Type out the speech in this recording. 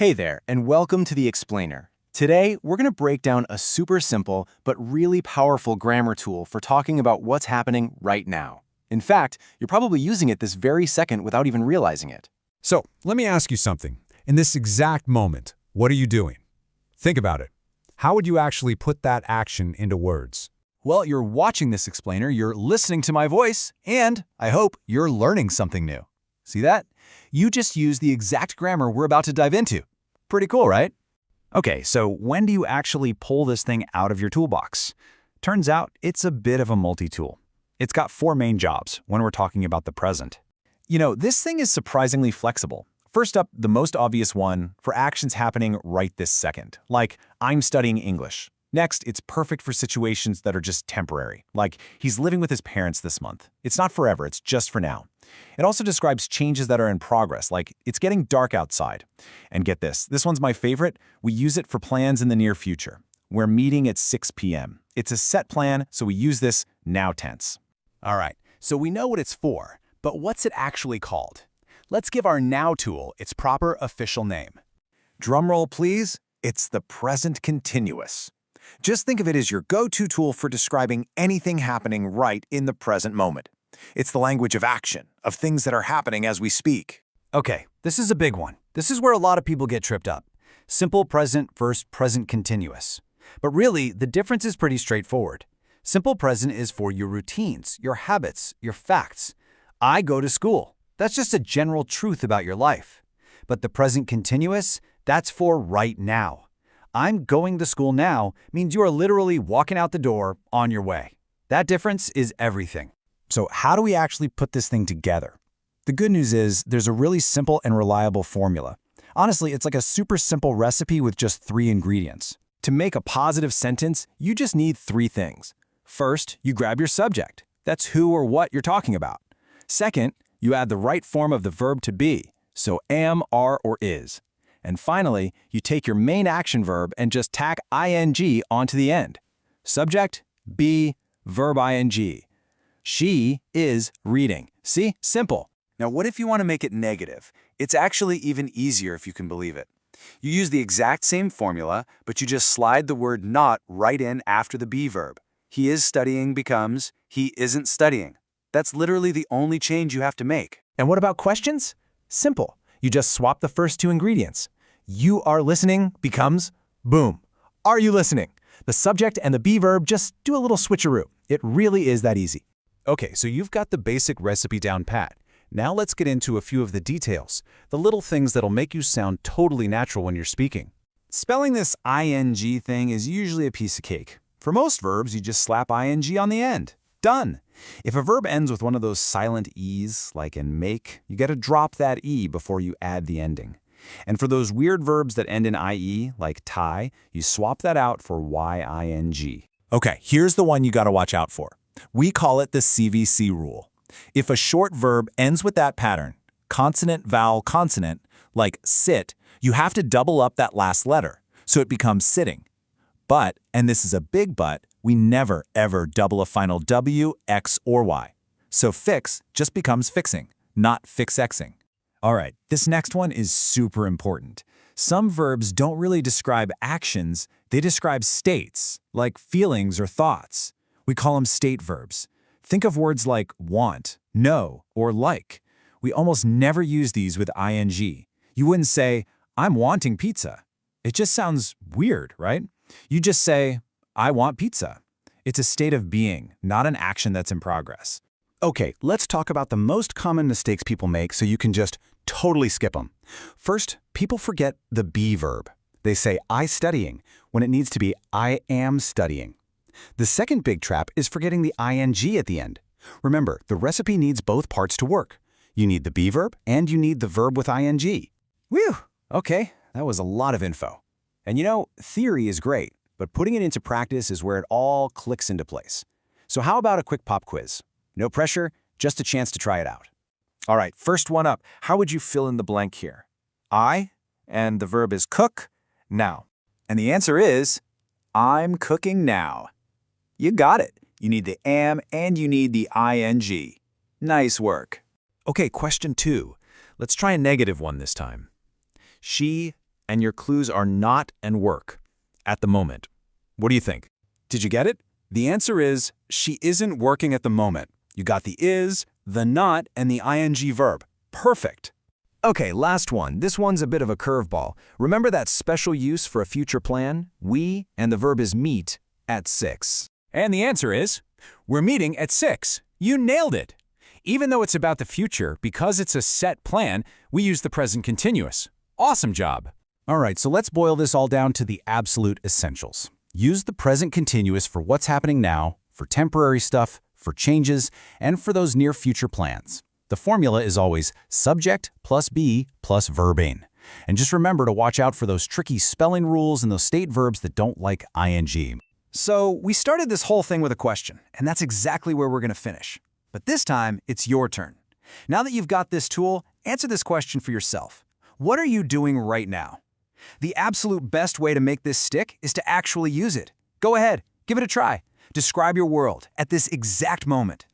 Hey there, and welcome to The Explainer. Today, we're going to break down a super simple but really powerful grammar tool for talking about what's happening right now. In fact, you're probably using it this very second without even realizing it. So, let me ask you something. In this exact moment, what are you doing? Think about it. How would you actually put that action into words? Well, you're watching This Explainer, you're listening to my voice, and I hope you're learning something new. See that? You just used the exact grammar we're about to dive into. Pretty cool, right? Okay, so when do you actually pull this thing out of your toolbox? Turns out it's a bit of a multi-tool. It's got four main jobs when we're talking about the present. You know, this thing is surprisingly flexible. First up, the most obvious one, for actions happening right this second, like I'm studying English. Next, it's perfect for situations that are just temporary, like he's living with his parents this month. It's not forever, it's just for now. It also describes changes that are in progress, like it's getting dark outside. And get this one's my favorite. We use it for plans in the near future. We're meeting at 6 p.m. It's a set plan, so we use this now tense. All right, so we know what it's for, but what's it actually called? Let's give our now tool its proper official name. Drumroll, please. It's the present continuous. Just think of it as your go-to tool for describing anything happening right in the present moment. It's the language of action, of things that are happening as we speak. Okay, this is a big one. This is where a lot of people get tripped up. Simple present versus present continuous. But really, the difference is pretty straightforward. Simple present is for your routines, your habits, your facts. I go to school. That's just a general truth about your life. But the present continuous, that's for right now. I'm going to school now means you are literally walking out the door on your way. That difference is everything. So how do we actually put this thing together? The good news is there's a really simple and reliable formula. Honestly, it's like a super simple recipe with just 3 ingredients. To make a positive sentence, you just need 3 things. First, you grab your subject. That's who or what you're talking about. Second, you add the right form of the verb to be, so am, are, or is. And finally, you take your main action verb and just tack ing onto the end. Subject, be, verb ing. She is reading. See? Simple. Now, what if you want to make it negative? It's actually even easier if you can believe it. You use the exact same formula, but you just slide the word not right in after the be verb. He is studying becomes he isn't studying. That's literally the only change you have to make. And what about questions? Simple. You just swap the first 2 ingredients. You are listening becomes boom. Are you listening? The subject and the be verb just do a little switcheroo. It really is that easy. Okay, so you've got the basic recipe down pat. Now let's get into a few of the details, the little things that'll make you sound totally natural when you're speaking. Spelling this ing thing is usually a piece of cake. For most verbs, you just slap ing on the end. Done. If a verb ends with one of those silent E's, like in make, you gotta drop that E before you add the ending. And for those weird verbs that end in IE, like tie, you swap that out for YING. Okay, here's the one you gotta watch out for. We call it the CVC rule. If a short verb ends with that pattern, consonant, vowel, consonant, like sit, you have to double up that last letter, so it becomes sitting. But, and this is a big but, we never ever double a final W, X, or Y. So fix just becomes fixing, not fix-exing. All right, this next one is super important. Some verbs don't really describe actions, they describe states, like feelings or thoughts. We call them state verbs. Think of words like want, know, or like. We almost never use these with ing. You wouldn't say, I'm wanting pizza. It just sounds weird, right? You just say, I want pizza. It's a state of being, not an action that's in progress. Okay, let's talk about the most common mistakes people make so you can just totally skip them. First, people forget the be verb. They say I studying when it needs to be I am studying. The second big trap is forgetting the ing at the end. Remember, the recipe needs both parts to work. You need the be verb and you need the verb with ing. Whew, okay, that was a lot of info. And you know, theory is great, but putting it into practice is where it all clicks into place. So how about a quick pop quiz? No pressure, just a chance to try it out. All right, first one up. How would you fill in the blank here? I, and the verb is cook, now. And the answer is, I'm cooking now. You got it. You need the am and you need the ing. Nice work. Okay, question 2. Let's try a negative one this time. She and your clues are not and work at the moment. What do you think? Did you get it? The answer is she isn't working at the moment. You got the is, the not, and the ing verb. Perfect. Okay, last one. This one's a bit of a curveball. Remember that special use for a future plan? We, and the verb is meet, at 6. And the answer is, we're meeting at 6. You nailed it. Even though it's about the future, because it's a set plan, we use the present continuous. Awesome job. All right, so let's boil this all down to the absolute essentials. Use the present continuous for what's happening now, for temporary stuff, for changes, and for those near future plans. The formula is always subject plus be plus verb in. And just remember to watch out for those tricky spelling rules and those state verbs that don't like ing. So we started this whole thing with a question, and that's exactly where we're going to finish. But this time, it's your turn. Now that you've got this tool, answer this question for yourself. What are you doing right now? The absolute best way to make this stick is to actually use it. Go ahead, give it a try. Describe your world at this exact moment.